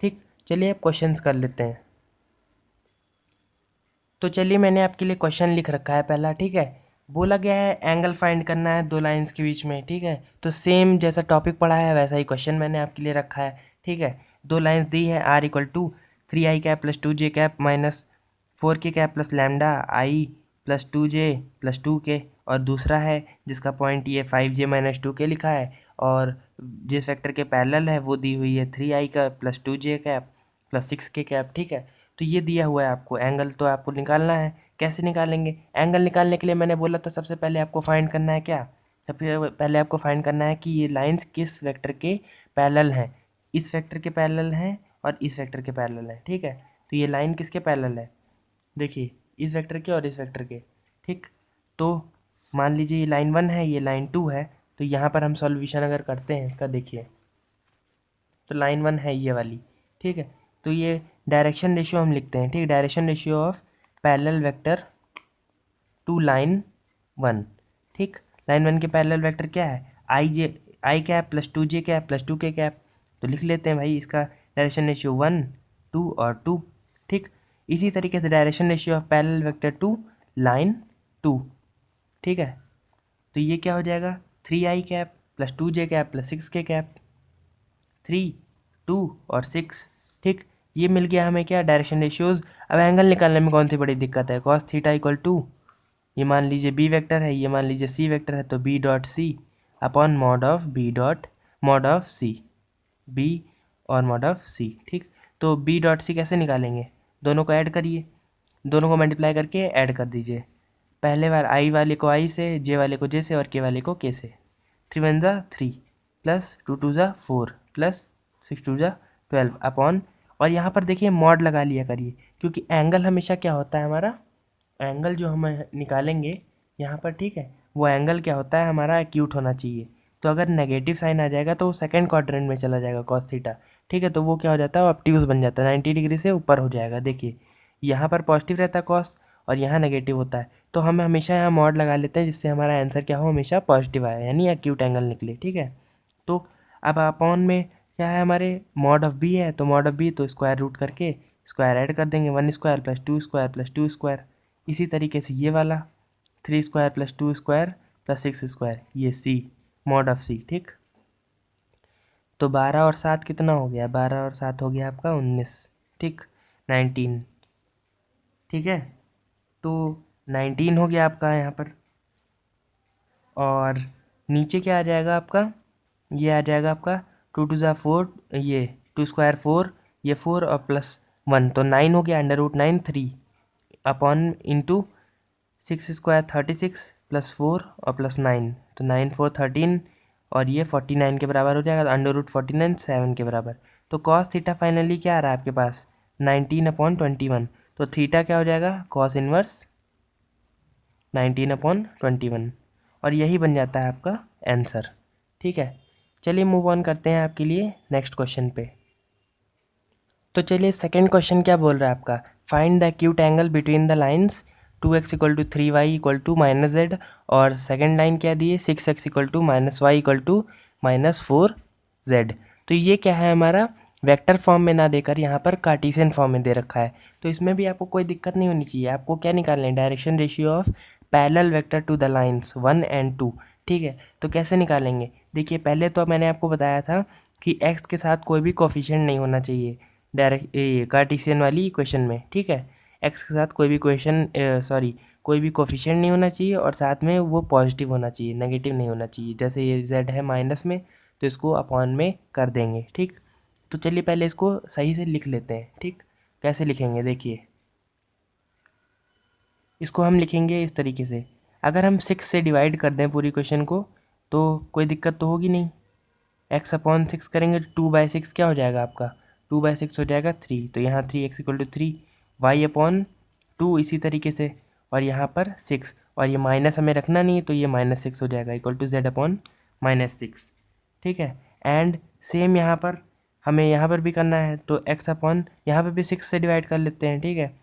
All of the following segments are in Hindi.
ठीक, चलिए अब क्वेश्चंस कर लेते हैं। तो चलिए मैंने आपके लिए क्वेश्चन लिख रखा है पहला, ठीक है। बोला गया है एंगल फाइंड करना है दो लाइंस के बीच में, ठीक है। तो सेम जैसा टॉपिक पढ़ा है वैसा ही क्वेश्चन मैंने आपके लिए रखा है, ठीक है। दो लाइंस दी है, r equal to 3i cap plus 2j cap minus 4k cap plus lambda i plus 2j plus 2k, और दूसरा है जिसका पॉइंट ये 5j माइनस 2k लिखा है, और जिस वेक्टर के पैरेलल है वो दी हुई है 3i का plus 2j cap plus 6k cap, ठीक है। तो ये दिया हुआ है आपको एंगल, तो आपको निकालना है। कैसे निकालेंगे एंगल? निकालने के लिए मैंने बोला था सबसे पहले आपको फाइंड करना है क्या, सबसे पहले आपको फाइंड करना है कि ये लाइंस किस वेक्टर के पैरेलल हैं। इस वेक्टर के पैरेलल हैं और इस वेक्टर के पैरेलल हैं, ठीक है। तो ये लाइन किसके पैरेलल है? देखिए, इस वेक्टर के और इस वेक्टर के, ठीक। तो मान लीजिए ये लाइन 1 है, ये लाइन 2 है। तो यहाँ पर हम सॉल्यूशन अगर करते हैं इसका, देखिए तो लाइन 1 है ये वाली, ठीक है। तो ये डायरेक्शन रेशियो हम लिखते हैं, ठीक। Direction ratio of parallel vector to line 1, ठीक। लाइन 1 के पैरेलल वेक्टर क्या है? I cap plus 2j cap plus 2k cap. तो लिख लेते हैं भाई इसका डायरेक्शन रेशियो 1, 2 और 2, ठीक। इसी तरीके से direction ratio of parallel vector to line 2, ठीक है। तो ये क्या हो जाएगा? 3i cap plus 2j cap plus 6k cap, 3, 2 और 6, ठीक। ये मिल गया हमें क्या? Direction ratios. अब एंगल निकालने में कौन सी बड़ी दिक्कत है? कॉस थीटा इक्वल टू, ये मान लीजिए बी वेक्टर है, ये मान लीजिए सी वेक्टर है, तो b dot c upon mod of b dot mod of c, b और मॉड ऑफ सी, ठीक। तो बी डॉट सी कैसे निकालेंगे? दोनों को ऐड करिए, दोनों को मल्टीप्लाई करके ऐड कर दीजिए। पहले बार आई वाले को आई से, जे वाले को जे से और के वाले को के से। 3 1 ज़ा 3 प्लस 2 2 ज़ा 4 प्लस 6 2 ज़ा 12 अपॉन, और यहाँ पर देखिए मॉड लगा लिया करिए, क्योंकि एंगल हमेशा क्या होता है हमारा, एंगल जो हम निकालेंगे यहाँ पर, ठीक है, वो एंगल क्या होता है हमारा? एक्यूट होना चाहिए। तो अगर नेगेटिव साइन आ जाएगा तो वो सेकंड क्वाड्रेंट में चला जाएगा कॉस थीटा, ठीक है। तो वो क्या हो जाता है? वो ऑब्ट्यूज बन जाता है, 90 डिग्री से ऊपर हो जाएगा। देखिए यहाँ पर पॉजिटिव रहता है कॉस और यहाँ नेगेटिव होता है, तो हम हमेशा यहाँ मॉड लगा लेते हैं जिससे हमारा आंसर क्या हो? हमेशा पॉजिटिव आए, यानी एक्यूट एंगल निकले, ठीक है। तो अब अपॉन में क्या है हमारे? मॉड ऑफ बी है, तो मॉड ऑफ बी तो स्क्वायर रूट करके स्क्वायर ऐड कर देंगे, 1 square plus 2 square plus 2 square. इसी तरीके से ये वाला 3 square plus 2 square plus 6 square, ये सी मॉड ऑफ सी, ठीक। तो 12 और 7 कितना हो गया? 12 और 7 हो गया आपका 19, ठीक, 19, ठीक है। तो 19 हो गया आपका यहाँ पर, और नीचे क्या आ जाएगा आपका? ये आ जाएगा आपका 2 2 ज़ा 4, ये 2 स्क्वायर 4, ये 4 और प्लस 1, तो 9 हो गया, under root 9 3 upon into 6 square 36 plus 4 और प्लस 9, तो 9 4 13, और ये 49 के बराबर हो जाएगा, अंडर रूट 49 7 के बराबर। तो कॉस थीटा फाइनली क्या आ रहा है आपके पास? 19/21। तो थीटा क्या हो जाएगा? कॉस इनवर्स 19/21, और यही बन जाता है आपका आंसर, ठीक है। चलिए मूव ऑन करते हैं आपके लिए नेक्स्ट क्वेश्चन पे। तो चलिए सेकंड क्वेश्चन क्या बोल रहा है आपका? Find the acute angle between the lines 2x equal to 3y equal to minus z, और सेकेंड लाइन क्या दी है? 6x equal to minus y equal to minus 4z। तो ये क्या है हमारा? वेक्टर फॉर्म में ना देकर यहाँ पर कार्टेशियन फॉर्म में दे रखा है। तो इसमें भी आपको कोई दिक्कत नहीं होनी चाहिए। आपको क्या निकालना है? Direction ratio of parallel vector to the lines 1 and 2, ठीक है। तो कैसे निकालेंगे? देखिए पहले तो मैंने आपको बताया था कि x के साथ कोई भी कोफिशिएंट नहीं होना चाहिए डायरेक्ट कार्टेशियन वाली इक्वेशन में, ठीक है। एक्स के साथ कोई भी कोई भी कोफिशिएंट नहीं होना चाहिए, और साथ में वो पॉजिटिव होना चाहिए, नेगेटिव नहीं होना चाहिए। जैसे ये z है माइनस में, तो इसको अपॉन में कर देंगे, ठीक। तो चलिए पहले इसको सही से लिख लेते हैं, ठीक। कैसे लिखेंगे? देखिए इसको हम लिखेंगे इस तरीके से, अगर हम 6 से डिवाइड कर दें पूरी क्वेश्चन को तो कोई दिक्कत तो होगी नहीं। x/6 करेंगे तो 2/6 क्या हो जाएगा आपका? 2/6 हो जाएगा 3, तो यहाँ 3x इक्वल टू 3, y/2 इसी तरीके से, और यहाँ पर 6, और ये माइनस हमें रखना नहीं है तो ये -6 हो जाएगा इक्वल टू z/-6, ठीक है। एंड सेम यहाँ पर हमें यहाँ पर भी करना है, तो यहाँ पर भी 6 से डिवाइड कर लेते हैं, ठीक है।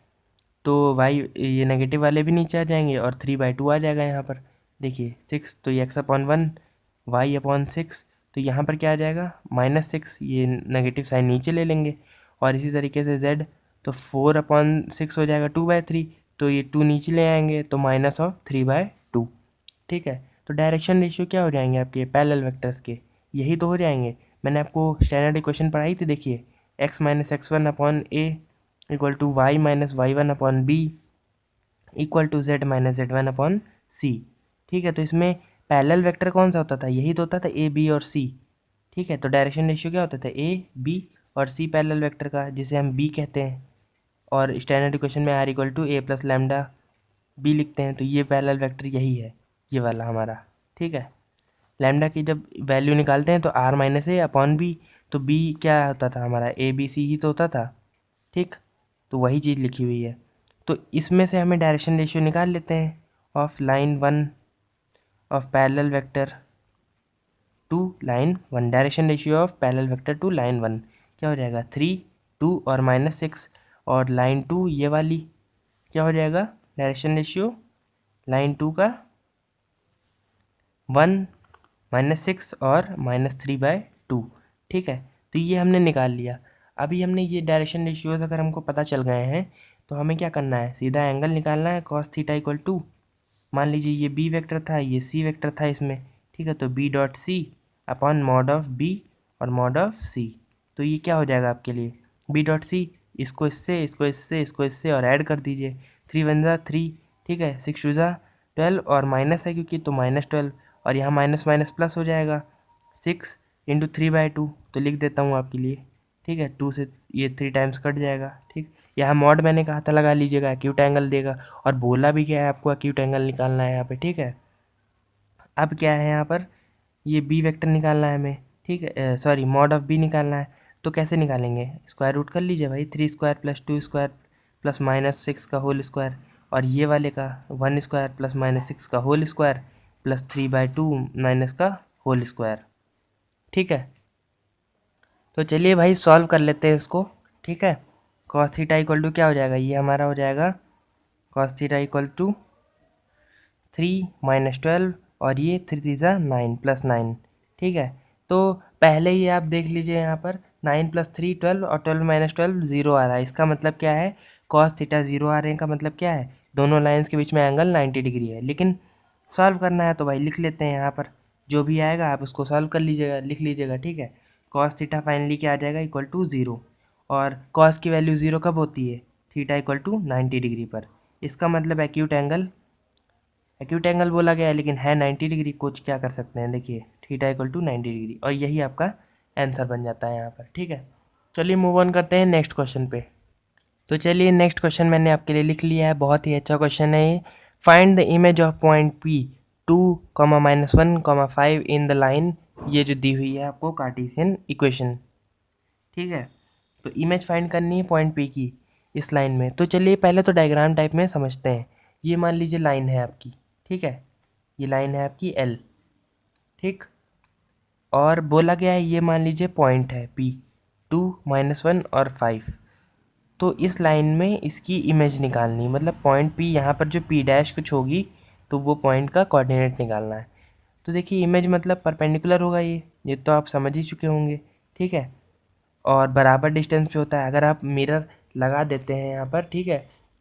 तो y ये नेगेटिव वाले भी नीचे आ जाएंगे और 3/2 आ जाएगा यहाँ पर, देखिए 6 तो ये x/1 y/6, तो यहाँ पर क्या आ जाएगा -6, ये नेगेटिव साइन नीचे ले लेंगे। और इसी तरीके से z तो 4/6 हो जाएगा 2/3, तो ये 2 नीचे ले आएंगे तो -3/2। ठीक है, तो डायरेक्शन रेशियो क्या हो जाएंगे आपके पैरेलल वेक्टर्स के, यही तो हो जाएंगे। मैंने आपको स्टैंडर्ड इक्वेशन पढ़ाई थी, देखिए x - x1/a equal to y - y1/b equal to z - z1/c। ठीक है, तो इसमें पैरेलल वेक्टर कौन सा होता था, यही तो होता था a b और c। ठीक है, तो डायरेक्शन रेशियो क्या होता था a b और c पैरेलल वेक्टर का, जिसे हम b कहते हैं। और स्टैंडर्ड इक्वेशन में r equal to a plus lambda b लिखते हैं, तो ये पैरेलल वेक्टर यही है, ये वाला हमारा। ठीक है, लैम्डा की जब वैल्यू निकालते हैं तो r - a/b, तो b क्या होता था हमारा a b c ही तो होता था। ठीक, तो वही चीज़ लिखी हुई है। तो इसमें से हमें डायरेक्शन रेशियो निकाल लेते हैं of line 1 of parallel vector to line 1। Direction ratio of parallel vector to line 1 क्या हो जाएगा 3, 2 और -6। और लाइन 2 ये वाली क्या हो जाएगा डायरेक्शन रेशियो लाइन 2 का 1, -6 और -3/2। ठीक है, तो ये हमने निकाल लिया। अभी हमने ये डायरेक्शन रेशियोज अगर हमको पता चल गए हैं तो हमें क्या करना है, सीधा एंगल निकालना है cos थीटा इक्वल टू, मान लीजिए ये बी वेक्टर था, ये सी वेक्टर था इसमें। ठीक है, तो b dot c upon mod of b और मॉड ऑफ सी। तो ये क्या हो जाएगा आपके लिए बी डॉट सी, इसको इससे इसको इससे इसको इससे और ऐड कर दीजिए, 3 वन ज़ा 3। ठीक है, 6 टू ज़ा 12 और माइनस है क्योंकि, तो -12 और यहाँ माइनस माइनस प्लस हो जाएगा 6 इंटू 3/2, तो लिख देता हूँ आपके लिए। ठीक है, 2 से ये 3 टाइम्स कट जाएगा। ठीक, यहाँ मॉड मैंने कहा था लगा लीजिएगा, एक्यूट एंगल देगा। और बोला भी क्या है आपको, एक्यूट एंगल निकालना है यहाँ पे। ठीक है, अब क्या है यहाँ पर, ये बी वेक्टर निकालना है हमें। ठीक है, सॉरी मॉड ऑफ बी निकालना है। तो कैसे निकालेंगे, स्क्वायर रूट कर लीजिए भाई, 3 स्क्वायर प्लस 2 स्क्वायर प्लस -6 का होल स्क्वायर, और ये वाले का 1 स्क्वायर प्लस -6 का होल स्क्वायर प्लस 3/2 माइनस का होल स्क्वायर। ठीक है, तो चलिए भाई सॉल्व कर लेते हैं इसको। ठीक है, cos थीटा इक्वल टू क्या हो जाएगा, ये हमारा हो जाएगा cos थीटा इक्वल टू 3 - 12 और ये 3 3 ज़ा 9 प्लस 9। ठीक है, तो पहले ही आप देख लीजिए यहाँ पर 9 + 3 12 और 12 - 12 0 आ रहा है। इसका मतलब क्या है, cos थीटा 0 आ रहे हैं का मतलब क्या है, दोनों लाइंस के बीच में एंगल 90 डिग्री है। लेकिन सॉल्व करना है तो भाई लिख लेते हैं यहाँ पर, जो भी आएगा आप उसको सॉल्व कर लीजिएगा, लिख लीजिएगा। ठीक है, cos थीटा फाइनली क्या आ जाएगा इक्वल टू 0। और cos की वैल्यू 0 कब होती है, थीटा इक्वल टू 90 डिग्री पर। इसका मतलब एक्यूट एंगल बोला गया है लेकिन है 90 डिग्री। कुछ क्या कर सकते हैं, देखिए थीटा इक्वल टू 90 डिग्री, और यही आपका आंसर बन जाता है यहाँ पर। ठीक है, चलिए मूव ऑन करते हैं नेक्स्ट क्वेश्चन पे। तो चलिए नेक्स्ट क्वेश्चन मैंने आपके लिए लिख लिया है, बहुत ही अच्छा क्वेश्चन है ये। Find the image of point P 2, -1, 5 in the line, ये जो दी हुई है आपको कार्टेशियन इक्वेशन। ठीक है, तो इमेज फाइंड करनी है पॉइंट P की इस लाइन में। तो चलिए पहले तो डायग्राम टाइप में समझते हैं। ये मान लीजिए लाइन है आपकी, ठीक है, ये लाइन है आपकी L। ठीक, और बोला गया है ये मान लीजिए पॉइंट है P 2, -1 और 5। तो इस लाइन में इसकी इमेज निकालनी, मतलब पॉइंट P यहाँ पर जो P' कुछ होगी तो वो पॉइंट का कोऑर्डिनेट निकालना है। तो देखिए इमेज मतलब परपेंडिकुलर होगा, ये तो आप समझ ही चुके होंगे। ठीक है, और बराबर डिस्टेंस पे होता है। अगर आप मिरर लगा देते हैं यहाँ पर, ठीक है,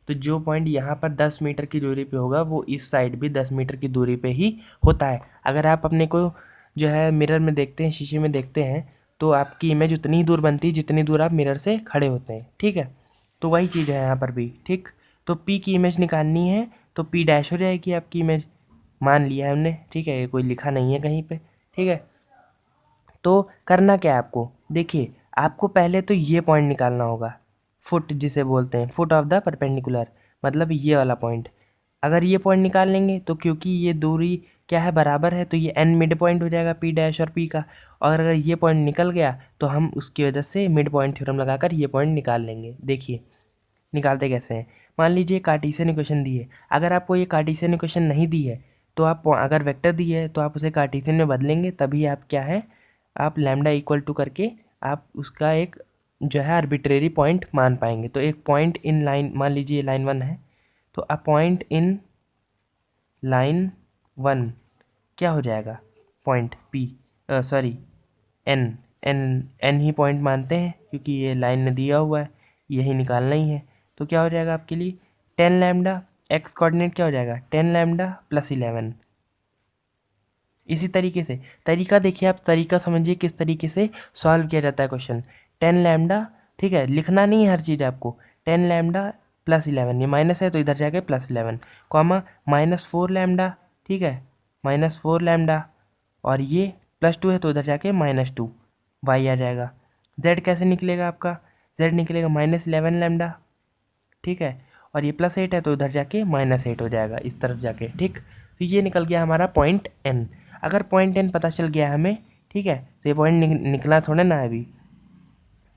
तो जो पॉइंट यहाँ पर 10 मीटर की दूरी पे होगा वो इस साइड भी 10 मीटर की दूरी पे ही होता है। अगर आप अपने को जो है मिरर में देखते हैं, शीशे में देखते हैं, तो आपकी इमेज उतनी ही दूर बनती है जितनी दूर आप मिरर से खड़े होते हैं। ठीक है, तो वही चीज़ है यहाँ पर भी। ठीक, तो P की इमेज निकालनी है तो P' हो जाएगी आपकी इमेज, मान लिया है हमने। ठीक है, ये कोई लिखा नहीं है कहीं पे। ठीक है, तो करना क्या है आपको, देखिए आपको पहले तो ये पॉइंट निकालना होगा, फुट जिसे बोलते हैं, फुट ऑफ द परपेंडिकुलर, मतलब ये वाला पॉइंट। अगर ये पॉइंट निकाल लेंगे तो क्योंकि ये दूरी क्या है बराबर है, तो ये एन मिड पॉइंट हो जाएगा P' और P का। और अगर ये पॉइंट निकल गया तो हम उसकी वजह से मिड पॉइंट थ्योरम लगाकर ये पॉइंट निकाल लेंगे। देखिए निकालते कैसे हैं, मान लीजिए कार्टेशियन इक्वेशन दी है। अगर आपको ये कार्टेशियन इक्वेशन नहीं दी है तो आप, अगर वेक्टर दी है तो आप उसे कार्टेशियन में बदलेंगे, तभी आप क्या है, आप लैम्डा इक्वल टू करके आप उसका एक जो है आर्बिट्रेरी पॉइंट मान पाएंगे। तो एक पॉइंट इन लाइन, मान लीजिए लाइन 1 है, तो अ पॉइंट इन लाइन 1 क्या हो जाएगा, point P, sorry N, N ही पॉइंट मानते हैं क्योंकि ये लाइन ने दिया हुआ है, यही निकालना ही है। तो क्या हो जाएगा आपके लिए 10 लैम्डा, एक्स कोऑर्डिनेट क्या हो जाएगा 10 लैम्डा प्लस 11। इसी तरीके से तरीका देखिए, आप तरीका समझिए किस तरीके से सॉल्व किया जाता है क्वेश्चन। 10 लैम्डा, ठीक है, लिखना नहीं है हर चीज़ आपको। 10 लैम्डा प्लस 11, ये माइनस है तो इधर जाके प्लस 11, कॉमा -4 लैम्डा, ठीक है, -4 लैम्डा, और ये +2 है तो इधर जाके -2 वाई आ जाएगा। जेड कैसे निकलेगा आपका, जेड निकलेगा -11 लैम्डा, ठीक है, और ये +8 है तो उधर जाके -8 हो जाएगा इस तरफ जाके, ठीक। तो ये निकल गया हमारा पॉइंट एन। अगर पॉइंट एन पता चल गया हमें, ठीक है, तो ये पॉइंट निकला थोड़ा ना है अभी,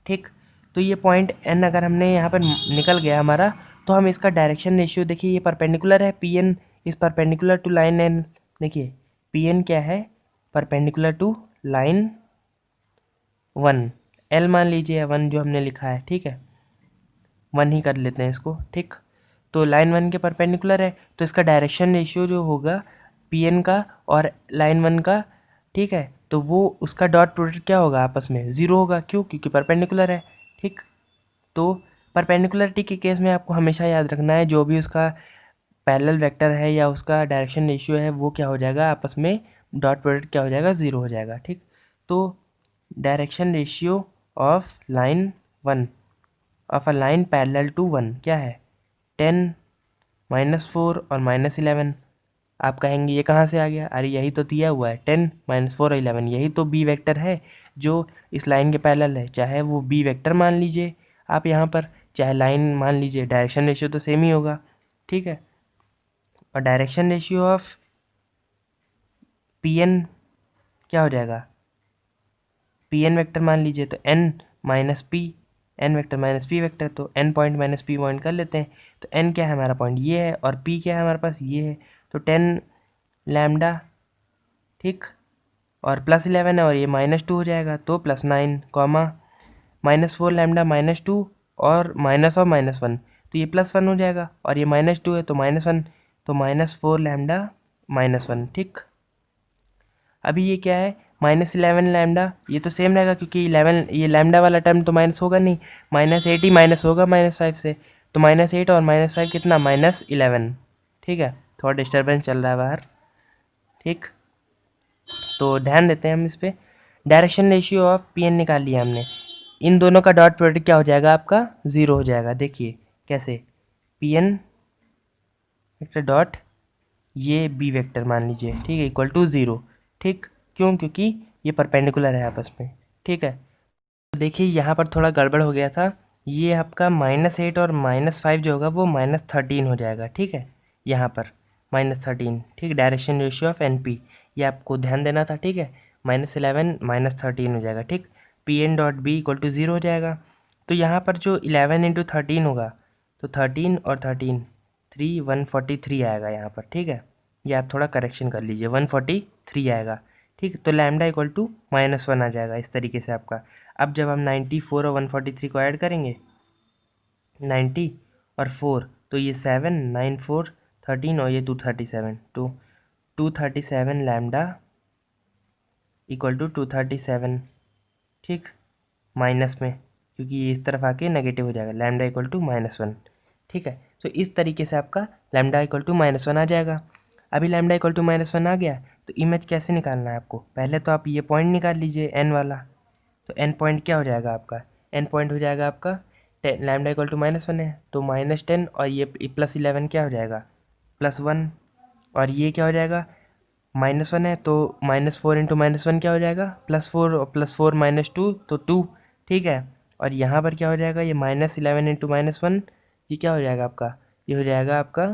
ठीक। तो ये पॉइंट एन अगर हमने यहाँ पर निकल गया हमारा, तो हम इसका डायरेक्शन रेशियो देखिए, ये परपेंडिकुलर है p n is perpendicular to line n. देखिए पी एन क्या है, परपेंडिकुलर टू लाइन 1, एल मान लीजिए 1 जो हमने लिखा है, ठीक है, 1 ही कर लेते हैं इसको, ठीक। तो लाइन 1 के परपेंडिकुलर है तो इसका डायरेक्शन रेशियो जो होगा पी एन का और लाइन 1 का, ठीक है, तो वो उसका डॉट प्रोडक्ट क्या होगा आपस में 0 होगा, क्यों, क्योंकि परपेंडिकुलर है, ठीक। तो परपेंडिकुलरिटी के केस में आपको हमेशा याद रखना है जो भी उसका पैरेलल वेक्टर है या उसका डायरेक्शन रेशियो है वो क्या हो जाएगा आपस में, डॉट प्रोडक्ट क्या हो जाएगा 0 हो जाएगा, ठीक। तो direction ratio of line 1 of a line parallel to 1 क्या है 10 -4 और -11। आप कहेंगे ये कहाँ से आ गया, अरे यही तो दिया हुआ है 10 -4 और 11, यही तो बी वेक्टर है जो इस लाइन के पैरेलल है, चाहे वो बी वेक्टर मान लीजिए आप यहाँ पर, चाहे लाइन मान लीजिए, डायरेक्शन रेशियो तो सेम ही होगा, ठीक है। और direction ratio of P N क्या हो जाएगा, पी एन वेक्टर मान लीजिए तो N minus P, N vector minus P vector, तो N point minus P point कर लेते हैं। तो एन क्या है हमारा पॉइंट ये है और पी क्या है हमारे पास ये है, तो 10 लैम्डा, ठीक, और +11 है और ये -2 हो जाएगा तो +9, कॉमा -4 लैम्डा -2 और -1, तो ये +1 हो जाएगा और ये -2 है तो -1, तो -4 लैम्डा -1, ठीक। अभी ये क्या है -11 लैम्डा, ये तो सेम रहेगा क्योंकि 11 ये लैम्डा वाला टर्म तो माइनस होगा नहीं, -8 ही माइनस होगा -5 से, तो -8 और -5 कितना -11, ठीक है। थोड़ा डिस्टर्बेंस चल रहा है बाहर, ठीक। तो ध्यान देते हैं हम इस पर। Direction ratio of P n निकाल लिया हमने, इन दोनों का डॉट प्रोडक्ट क्या हो जाएगा आपका 0 हो जाएगा। देखिए कैसे, पी एन वेक्टर डॉट ये बी वेक्टर मान लीजिए, ठीक है, इक्वल टू 0, ठीक। क्यों, क्योंकि ये परपेंडिकुलर है आपस में, ठीक है। तो देखिए यहाँ पर थोड़ा गड़बड़ हो गया था, ये आपका -8 और -5 जो होगा वो -13 हो जाएगा, ठीक है, यहाँ पर -13, ठीक। Direction ratio of n p ये आपको ध्यान देना था, ठीक है, -11 -13 हो जाएगा, ठीक। P n dot b equal to 0 हो जाएगा। तो यहाँ पर जो 11 × 13 होगा तो 13 और 13 143 आएगा यहाँ पर, ठीक है। ये आप थोड़ा करेक्शन कर लीजिए, 143 आएगा, ठीक। तो लैम्डा इक्वल टू -1 आ जाएगा इस तरीके से आपका। अब जब हम 94 और 143 को ऐड करेंगे, 90 और 4, तो ये 7 9 4 13 और ये 237, तो 237 लैम्डा इक्वल टू 237, ठीक, माइनस में क्योंकि ये इस तरफ आके नेगेटिव हो जाएगा, लैम्डा इक्वल टू -1, ठीक है। तो इस तरीके से आपका लैम्डा इक्वल टू -1 आ जाएगा। अभी लैम्डा इक्वल टू -1 आ गया तो इमेज कैसे निकालना है आपको, पहले तो आप ये पॉइंट निकाल लीजिए एन वाला। तो एन पॉइंट क्या हो जाएगा आपका, एन पॉइंट हो जाएगा आपका 10, लैम्डा इक्वल टू -1 है तो -10 और ये +11 क्या हो जाएगा +1, और ये क्या हो जाएगा -1 है तो -4 × -1 क्या हो जाएगा +4 और +4 -2 तो 2, ठीक है। और यहाँ पर क्या हो जाएगा ये -11 × -1 ये क्या हो जाएगा आपका, ये हो जाएगा आपका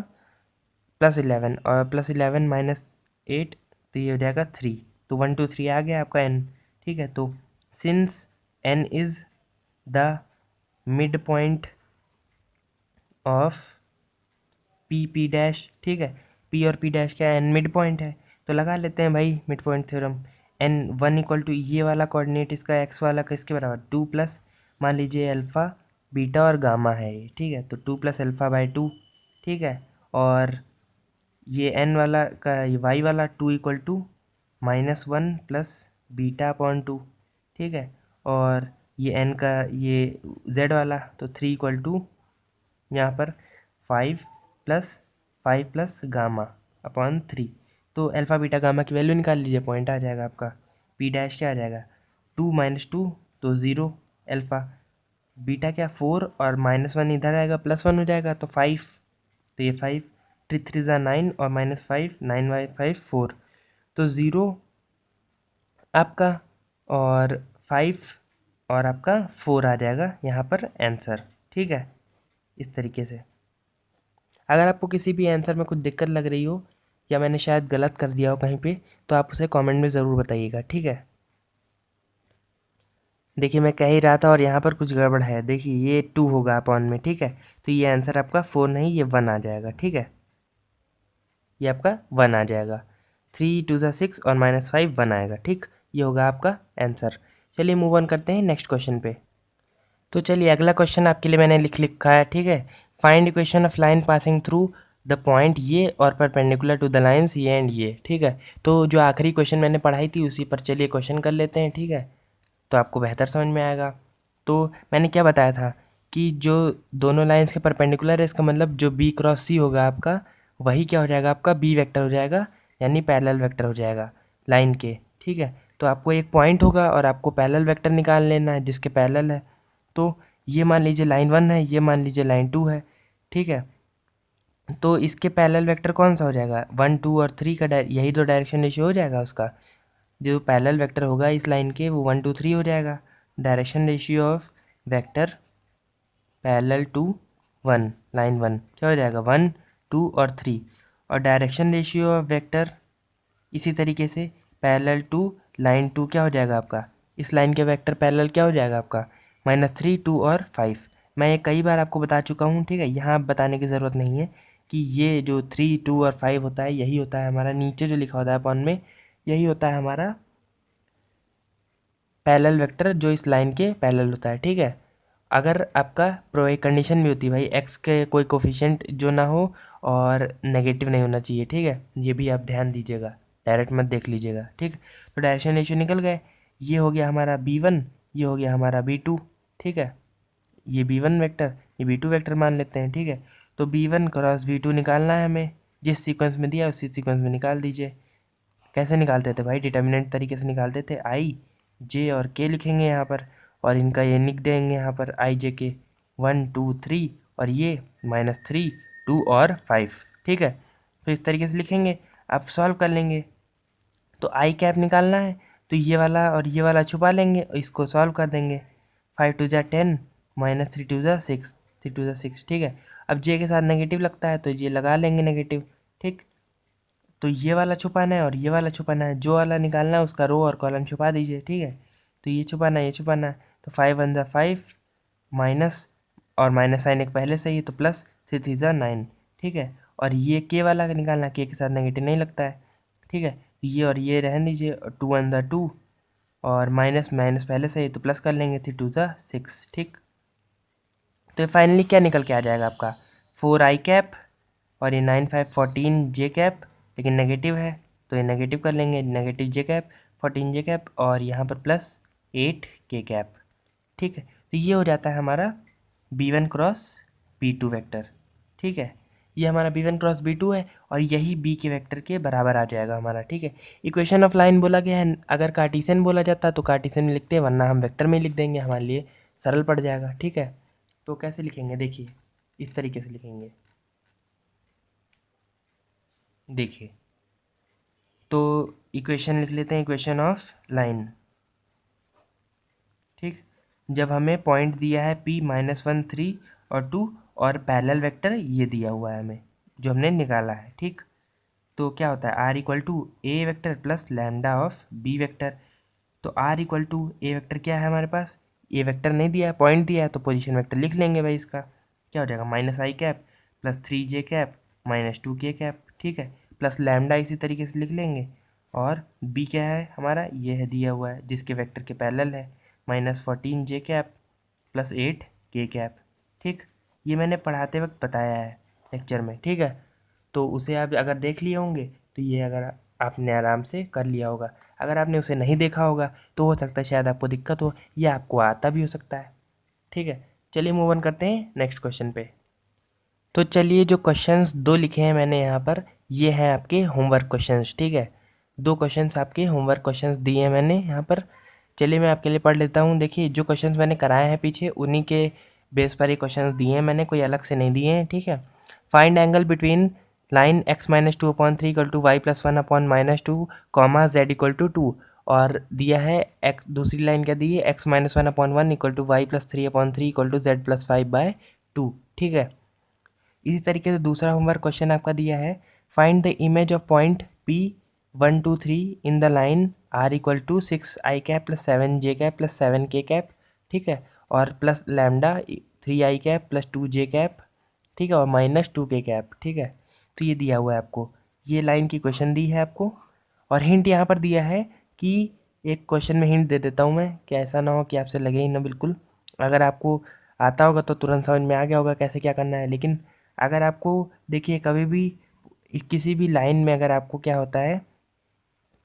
+11 और +11 -8 तो ये हो जाएगा 3, तो 1 2 3 आ गया आपका एन, ठीक है। तो since n is the mid point of p dash, ठीक है, पी और पी डैश क्या है एन मिड पॉइंट है, तो लगा लेते हैं भाई mid point theorem. N 1 equal to ये वाला कोऑर्डिनेट इसका एक्स वाला का इसके बराबर 2 प्लस मान लीजिए अल्फ़ा बीटा और गामा है ये, ठीक है, तो 2 + α/2, ठीक है। और ये एन वाला का ये वाई वाला 2 equal to -1 plus beta upon 2, ठीक है। और ये एन का ये जेड वाला तो 3 इक्वल टू यहाँ पर 5 गामा अपॉन 3। तो अल्फ़ा बीटा गामा की वैल्यू निकाल लीजिए, पॉइंट आ जाएगा आपका। पी डैश क्या आ जाएगा 2 - 2 तो 0 अल्फ़ा, बीटा क्या 4 और -1 इधर आएगा +1 हो जाएगा तो 5, तो ये 5 3 3 ज़ा 9 और -5 9 बाई 5 4, तो 0 आपका और 5 और आपका 4 आ जाएगा यहाँ पर आंसर, ठीक है। इस तरीके से अगर आपको किसी भी आंसर में कुछ दिक्कत लग रही हो या मैंने शायद गलत कर दिया हो कहीं पे, तो आप उसे कमेंट में ज़रूर बताइएगा, ठीक है। देखिए मैं कह ही रहा था और यहाँ पर कुछ गड़बड़ है। देखिए ये 2 होगा अपॉन में, ठीक है। तो ये आंसर आपका 4 नहीं, ये 1 आ जाएगा, ठीक है। ये आपका 1 आ जाएगा। 3 2 ज़ा 6 और -5 1 आएगा, ठीक। ये होगा आपका आंसर। चलिए मूव ऑन करते हैं नेक्स्ट क्वेश्चन पे। तो चलिए अगला क्वेश्चन आपके लिए मैंने लिखा है, ठीक है। Find equation of line passing through the point ये और परपेंडिकुलर टू द लाइंस ये एंड ये, ठीक है। तो जो आखिरी क्वेश्चन मैंने पढ़ाई थी उसी पर चलिए क्वेश्चन कर लेते हैं, ठीक है। तो आपको बेहतर समझ में आएगा। तो मैंने क्या बताया था कि जो दोनों लाइंस के परपेंडिकुलर है, इसका मतलब जो बी क्रॉस सी होगा आपका, वही क्या हो जाएगा आपका बी वेक्टर हो जाएगा, यानी पैरेलल वेक्टर हो जाएगा लाइन के, ठीक है। तो आपको एक पॉइंट होगा और आपको पैरेलल वेक्टर निकाल लेना है जिसके पैरेलल है। तो ये मान लीजिए लाइन 1 है, ये मान लीजिए लाइन 2 है, ठीक है। तो इसके पैरेलल वेक्टर कौन सा हो जाएगा 1 2 और 3 का यही तो डायरेक्शन रेशियो हो जाएगा उसका। जो पैरेलल वेक्टर होगा इस लाइन के वो 1 2 3 हो जाएगा। Direction ratio of vector parallel to 1 line 1 क्या हो जाएगा 1 2 और 3। और डायरेक्शन रेशियो ऑफ वेक्टर इसी तरीके से पैरेलल टू लाइन 2 क्या हो जाएगा आपका, इस लाइन के वेक्टर पैरेलल क्या हो जाएगा आपका -3 2 और 5। मैं ये कई बार आपको बता चुका हूँ, ठीक है। यहाँ बताने की ज़रूरत नहीं है कि ये जो 3 2 और 5 होता है यही होता है हमारा, नीचे जो लिखा होता है अपॉन में यही होता है हमारा पैरेलल वेक्टर जो इस लाइन के पैरेलल होता है, ठीक है। अगर आपका प्रो एक कंडीशन भी होती है भाई, एक्स के कोई कोफिशिएंट जो ना हो और नेगेटिव नहीं होना चाहिए, ठीक है। ये भी आप ध्यान दीजिएगा, डायरेक्ट मत देख लीजिएगा, ठीक। तो डायरेक्शन रेशियो निकल गए। ये हो गया हमारा b1, ये हो गया हमारा b2, ठीक है। ये b1 वेक्टर ये b2 वेक्टर मान लेते हैं, ठीक है। तो b1 क्रॉस b2 निकालना है हमें, जिस सीक्वेंस में दिया उसी सीक्वेंस में निकाल दीजिए। कैसे निकालते थे भाई, डिटर्मिनेंट तरीके से निकालते थे, आई जे और के लिखेंगे यहाँ पर और इनका ये लिख देंगे यहाँ पर आई जे के 1 2 3 और ये -3 2 और 5, ठीक है। तो इस तरीके से लिखेंगे, आप सॉल्व कर लेंगे। तो आई कैप निकालना है तो ये वाला और ये वाला छुपा लेंगे और इसको सॉल्व कर देंगे। 5 2 ज़ा 10 -3 2 ज़ा 6 3 2 ज़ा 6, ठीक है। अब जे के साथ नेगेटिव लगता है तो ये लगा लेंगे नेगेटिव, ठीक। तो ये वाला छुपाना है और ये वाला छुपाना है, जो वाला निकालना है उसका रो और कॉलम छुपा दीजिए, ठीक है। तो ये छुपाना है ये छुपाना है, तो 5 1 ज़ा 5 माइनस और माइनस साइन एक पहले से ही तो प्लस 3 3 ज़ा 9, ठीक है। और ये के वाला का निकालना, के साथ नेगेटिव नहीं लगता है, ठीक है। ये और ये रहने दीजिए, 2 1 ज़ा 2 और माइनस माइनस पहले से ही तो प्लस कर लेंगे 3 2 ज़ा 6, ठीक। तो फाइनली क्या निकल के आ जाएगा आपका 4 आई कैप और ये 9 5 14 जे कैप, लेकिन नेगेटिव है तो ये नेगेटिव कर लेंगे, नेगेटिव जे कैप 14 जे कैप और यहाँ पर +8 के कैप, ठीक है। तो ये हो जाता है हमारा b1 क्रॉस b2 वेक्टर, ठीक है। ये हमारा b1 क्रॉस b2 है और यही b के वेक्टर के बराबर आ जाएगा हमारा, ठीक है। इक्वेशन ऑफ लाइन बोला गया है, अगर कार्टेशियन बोला जाता तो कार्टेशियन में लिखते हैं, वरना हम वेक्टर में लिख देंगे, हमारे लिए सरल पड़ जाएगा, ठीक है। तो कैसे लिखेंगे देखिए, इस तरीके से लिखेंगे, देखिए। तो इक्वेशन लिख लेते हैं, इक्वेशन ऑफ लाइन, ठीक। जब हमें पॉइंट दिया है p -1 3 और 2 और पैरेलल वेक्टर ये दिया हुआ है हमें जो हमने निकाला है, ठीक। तो क्या होता है r equal to a vector plus lambda of b vector. तो r equal to a vector क्या है हमारे पास, ए वेक्टर नहीं दिया है, पॉइंट दिया है तो पोजीशन वेक्टर लिख लेंगे भाई। इसका क्या हो जाएगा -i cap +3 j cap -2 k cap, ठीक है। प्लस लैम्डा इसी तरीके से लिख लेंगे। और b क्या है हमारा, ये है दिया हुआ है जिसके वेक्टर के पैरेलल है, -14 j कैप +8 k कैप, ठीक। ये मैंने पढ़ाते वक्त बताया है लेक्चर में, ठीक है। तो उसे आप अगर देख लिए होंगे तो ये अगर आपने आराम से कर लिया होगा। अगर आपने उसे नहीं देखा होगा तो हो सकता है शायद आपको दिक्कत हो या आपको आता भी हो सकता है। ठीक है, चलिए मूव ऑन करते हैं नेक्स्ट क्वेश्चन पे। तो चलिए, जो क्वेश्चंस दो लिखे हैं मैंने यहाँ पर, ये हैं आपके होमवर्क क्वेश्चंस। ठीक है, दो क्वेश्चंस आपके होमवर्क क्वेश्चंस दिए हैं मैंने यहाँ पर। चलिए मैं आपके लिए पढ़ लेता हूँ। देखिए, जो क्वेश्चंस मैंने कराए हैं पीछे, उन्हीं के बेस पर ये क्वेश्चंस दिए हैं मैंने, कोई अलग से नहीं दिए हैं। ठीक है, find angle between line x-2/3 equal to y+1/-2 comma z=2, और दिया है x, दूसरी लाइन क्या दी है, x-1/1 equal to y+3/3 equal to z+5/2। ठीक है, इसी तरीके से दूसरा होमवर्क क्वेश्चन आपका दिया है, find the image of point P1 2 3 in the line r equal to 6i+7j+7k। ठीक है, और प्लस लैम्डा 3i+2j, ठीक है, और -2k। ठीक है, तो ये दिया हुआ है आपको, ये लाइन की क्वेश्चन दी है आपको। और हिंट यहाँ पर दिया है कि, एक क्वेश्चन में हिंट दे देता हूँ मैं, कि ऐसा ना हो कि आपसे लगे ही ना बिल्कुल। अगर आपको आता होगा तो तुरंत समझ में आ गया होगा कैसे क्या करना है, लेकिन अगर आपको, देखिए, कभी भी किसी भी लाइन में अगर आपको क्या होता है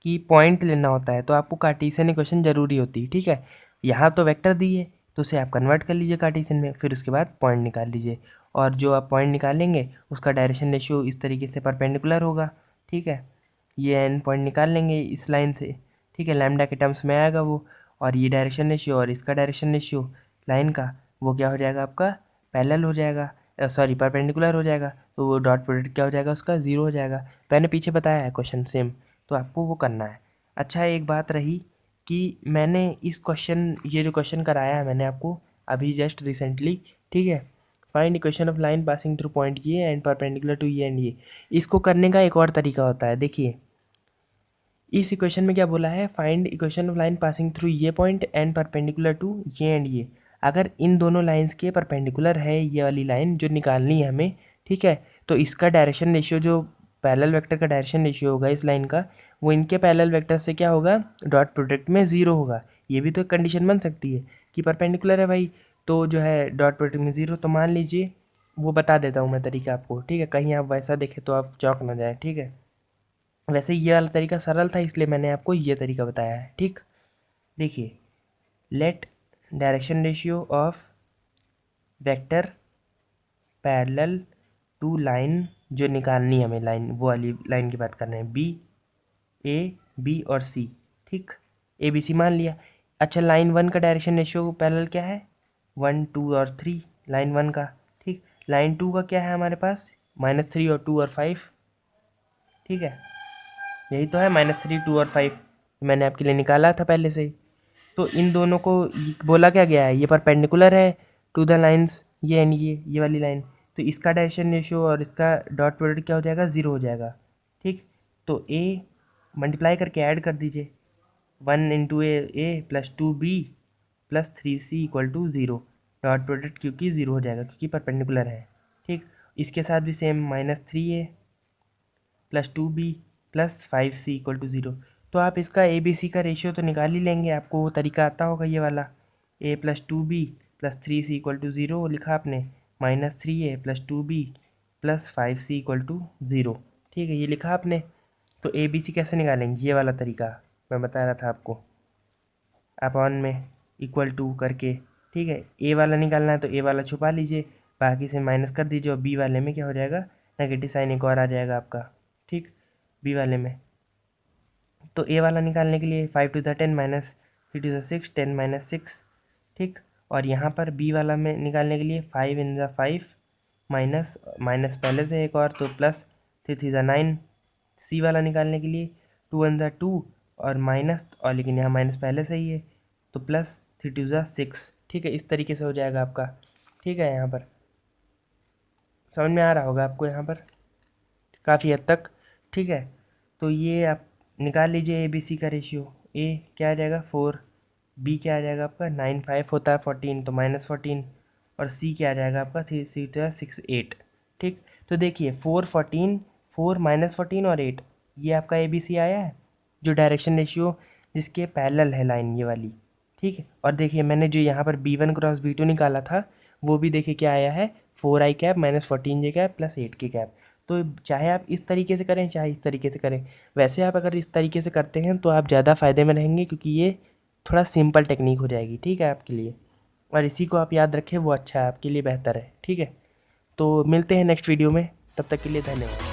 कि पॉइंट लेना होता है तो आपको कार्टेशियन इक्वेशन ज़रूरी होती है। ठीक है, यहाँ तो वेक्टर दी है तो उसे आप कन्वर्ट कर लीजिए कार्टेशियन में, फिर उसके बाद पॉइंट निकाल लीजिए, और जो आप पॉइंट निकालेंगे उसका डायरेक्शन रेशियो इस तरीके से परपेंडिकुलर होगा। ठीक है, ये एन पॉइंट निकाल लेंगे इस लाइन से। ठीक है, लैम्डा के टर्म्स में आएगा वो, और ये डायरेक्शन रेशियो और इसका डायरेक्शन रेशियो लाइन का, वो क्या हो जाएगा आपका, पैरेलल हो जाएगा, सॉरी परपेंडिकुलर हो जाएगा, तो वो डॉट प्रोडक्ट क्या हो जाएगा उसका, ज़ीरो हो जाएगा। मैंने पीछे बताया है क्वेश्चन सेम, तो आपको वो करना है। अच्छा, एक बात रही कि मैंने इस क्वेश्चन, ये जो क्वेश्चन कराया है मैंने आपको अभी जस्ट रिसेंटली, ठीक है, find equation of line passing through point ये एंड परपेंडिकुलर टू ये एंड ये, इसको करने का एक और तरीका होता है। देखिए, इस इक्वेशन में क्या बोला है, find equation of line passing through ये पॉइंट एंड परपेंडिकुलर टू ये एंड ये। अगर इन दोनों लाइंस के परपेंडिकुलर है ये वाली लाइन जो निकालनी है हमें, ठीक है, तो इसका डायरेक्शन रेशियो, जो पैरेलल वेक्टर का डायरेक्शन रेशियो होगा इस लाइन का, वो इनके पैरेलल वेक्टर से क्या होगा, डॉट प्रोडक्ट में ज़ीरो होगा। ये भी तो एक कंडीशन बन सकती है कि परपेंडिकुलर है भाई, तो जो है डॉट प्रोडक्ट में ज़ीरो, तो मान लीजिए, वो बता देता हूँ मैं तरीका आपको। ठीक है, कहीं आप वैसा देखें तो आप चौंक ना जाए। ठीक है, वैसे ये वाला तरीका सरल था इसलिए मैंने आपको ये तरीका बताया है। ठीक, देखिए, let direction ratio of vector parallel to line, जो निकालनी है हमें लाइन, वो वाली लाइन की बात कर रहे हैं, बी, ए, बी और सी। ठीक, ए बी सी मान लिया। अच्छा, लाइन 1 का डायरेक्शन रेशियो पैरेलल क्या है, 1 2 और 3, लाइन 1 का। ठीक, लाइन 2 का क्या है हमारे पास, -3 और 2 और 5। ठीक है, यही तो है, -3 2 और 5, मैंने आपके लिए निकाला था पहले से ही। तो इन दोनों को बोला क्या गया है, ये परपेंडिकुलर है टू द लाइंस ये एंड ये वाली लाइन, तो इसका डायरेक्शन रेशियो और इसका डॉट प्रोडक्ट क्या हो जाएगा, ज़ीरो हो जाएगा। ठीक, तो ए मल्टीप्लाई करके ऐड कर दीजिए, 1 into a plus 2b plus 3c equal to zero, dot product क्योंकि ज़ीरो हो जाएगा क्योंकि परपेंडिकुलर है। ठीक, इसके साथ भी same, -3a plus 2b plus 5c equal to zero. तो आप इसका ए बी सी का रेशियो तो निकाल ही लेंगे, आपको वो तरीका आता होगा ये वाला, a plus 2b plus 3c equal to zero लिखा आपने, -3a plus 2b plus 5c equal to zero. ठीक है, ये लिखा आपने। तो ए बी सी कैसे निकालेंगे, ये वाला तरीका मैं बता रहा था आपको, अपॉन में इक्वल टू करके। ठीक है, ए वाला निकालना है तो ए वाला छुपा लीजिए, बाकी से माइनस कर दीजिए, और बी वाले में क्या हो जाएगा, नेगेटिव साइन एक और आ जाएगा आपका। ठीक, बी वाले में, तो ए वाला निकालने के लिए 5 to the 10 minus 3 to the 6, 10 minus 6। ठीक, और यहाँ पर बी वाला में निकालने के लिए 5 इन द 5 माइनस माइनस पहले से एक और, तो प्लस 3 थ्री द 9। सी वाला निकालने के लिए 2 इन द 2 और माइनस, और लेकिन यहाँ माइनस पहले से ही है, तो प्लस 3 टू द 6। ठीक है, इस तरीके से हो जाएगा आपका। ठीक है, यहाँ पर समझ में आ रहा होगा आपको यहाँ पर काफ़ी हद तक। ठीक है, तो ये आप निकाल लीजिए ए बी सी का रेशियो, ए क्या आ जाएगा 4, बी क्या आ जाएगा आपका 9, 5 होता है 14 तो -14, और सी क्या आ जाएगा आपका 3 सी 6 8। ठीक, तो देखिए 4 14 4 -14 और 8, ये आपका ए बी सी आया है, जो डायरेक्शन रेशियो जिसके पैरेलल है लाइन ये वाली। ठीक है, और देखिए मैंने जो यहाँ पर B1 क्रॉस B2 निकाला था, वो भी देखिए क्या आया है, 4i cap -14j cap plus 8k cap. तो चाहे आप इस तरीके से करें चाहे इस तरीके से करें, वैसे आप अगर इस तरीके से करते हैं तो आप ज़्यादा फ़ायदे में रहेंगे, क्योंकि ये थोड़ा सिंपल टेक्निक हो जाएगी, ठीक है, आपके लिए। और इसी को आप याद रखें, वो अच्छा है आपके लिए, बेहतर है, ठीक है। तो मिलते हैं नेक्स्ट वीडियो में, तब तक के लिए धन्यवाद।